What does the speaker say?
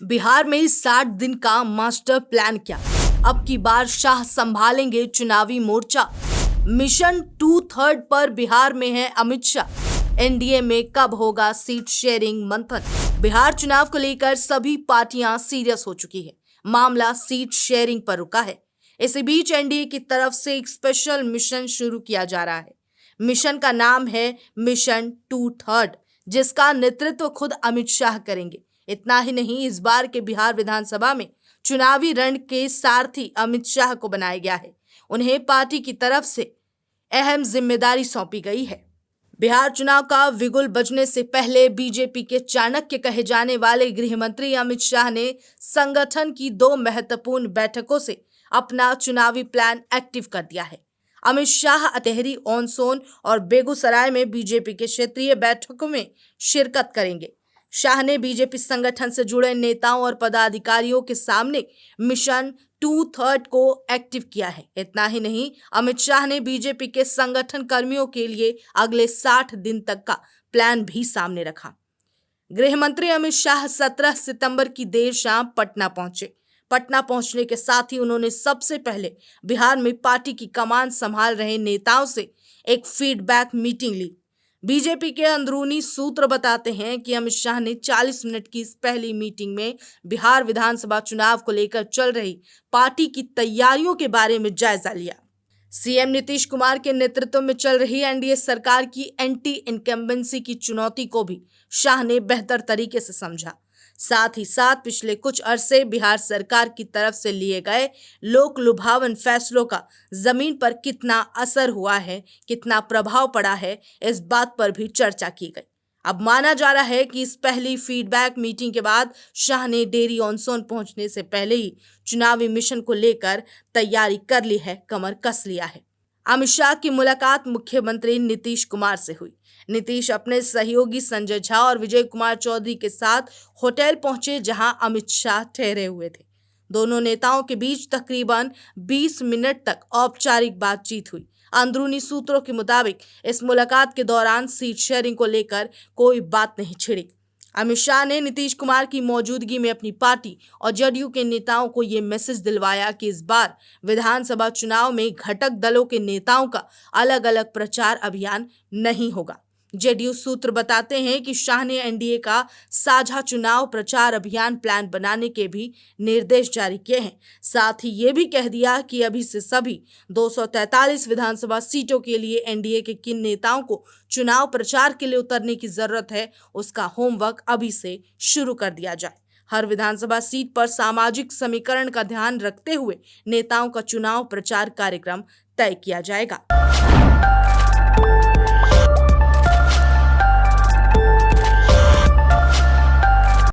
बिहार में 60 दिन का मास्टर प्लान क्या? अब की बार शाह संभालेंगे चुनावी मोर्चा। मिशन 2/3 पर बिहार में है अमित शाह। एनडीए में कब होगा सीट शेयरिंग मंथन? बिहार चुनाव को लेकर सभी पार्टियां सीरियस हो चुकी है। मामला सीट शेयरिंग पर रुका है। इसी बीच एनडीए की तरफ से एक स्पेशल मिशन शुरू किया जा रहा है। मिशन का नाम है मिशन 2/3, जिसका नेतृत्व खुद अमित शाह करेंगे। इतना ही नहीं, इस बार के बिहार विधानसभा में चुनावी रण के सारथी अमित शाह को बनाया गया है। उन्हें पार्टी की तरफ से अहम जिम्मेदारी सौंपी गई है। बिहार चुनाव का बिगुल बजने से पहले बीजेपी के चाणक्य कहे जाने वाले गृह मंत्री अमित शाह ने संगठन की 2 महत्वपूर्ण बैठकों से अपना चुनावी प्लान एक्टिव कर दिया है। अमित शाह अतेहरी, ऑन सोन और बेगूसराय में बीजेपी के क्षेत्रीय बैठकों में शिरकत करेंगे। शाह ने बीजेपी संगठन से जुड़े नेताओं और पदाधिकारियों के सामने मिशन 2/3 को एक्टिव किया है। इतना ही नहीं, अमित शाह ने बीजेपी के संगठन कर्मियों के लिए अगले 60 दिन तक का प्लान भी सामने रखा। गृह मंत्री अमित शाह 17 सितंबर की देर शाम पटना पहुंचे। पटना पहुंचने के साथ ही उन्होंने सबसे पहले बिहार में पार्टी की कमान संभाल रहे नेताओं से एक फीडबैक मीटिंग ली। बीजेपी के अंदरूनी सूत्र बताते हैं कि अमित शाह ने 40 मिनट की इस पहली मीटिंग में बिहार विधानसभा चुनाव को लेकर चल रही पार्टी की तैयारियों के बारे में जायजा लिया। सीएम नीतीश कुमार के नेतृत्व में चल रही एनडीए सरकार की एंटी इनकम्बेंसी की चुनौती को भी शाह ने बेहतर तरीके से समझा। साथ ही साथ पिछले कुछ अरसे बिहार सरकार की तरफ से लिए गए लोक लुभावन फैसलों का जमीन पर कितना असर हुआ है, कितना प्रभाव पड़ा है, इस बात पर भी चर्चा की गई। अब माना जा रहा है कि इस पहली फीडबैक मीटिंग के बाद शाह ने डेरी ऑन सोन पहुंचने से पहले ही चुनावी मिशन को लेकर तैयारी कर ली है, कमर कस लिया है। अमित शाह की मुलाकात मुख्यमंत्री नीतीश कुमार से हुई। नीतीश अपने सहयोगी संजय झा और विजय कुमार चौधरी के साथ होटल पहुंचे, जहां अमित शाह ठहरे हुए थे। दोनों नेताओं के बीच तकरीबन 20 मिनट तक औपचारिक बातचीत हुई। अंदरूनी सूत्रों के मुताबिक इस मुलाकात के दौरान सीट शेयरिंग को लेकर कोई बात नहीं छिड़ी। अमित शाह ने नीतीश कुमार की मौजूदगी में अपनी पार्टी और जदयू के नेताओं को ये मैसेज दिलवाया कि इस बार विधानसभा चुनाव में घटक दलों के नेताओं का अलग अलग प्रचार अभियान नहीं होगा। जेडीयू सूत्र बताते हैं कि शाह ने एनडीए का साझा चुनाव प्रचार अभियान प्लान बनाने के भी निर्देश जारी किए हैं। साथ ही ये भी कह दिया कि अभी से सभी 243 विधानसभा सीटों के लिए एनडीए के किन नेताओं को चुनाव प्रचार के लिए उतरने की जरूरत है, उसका होमवर्क अभी से शुरू कर दिया जाए। हर विधानसभा सीट पर सामाजिक समीकरण का ध्यान रखते हुए नेताओं का चुनाव प्रचार कार्यक्रम तय किया जाएगा।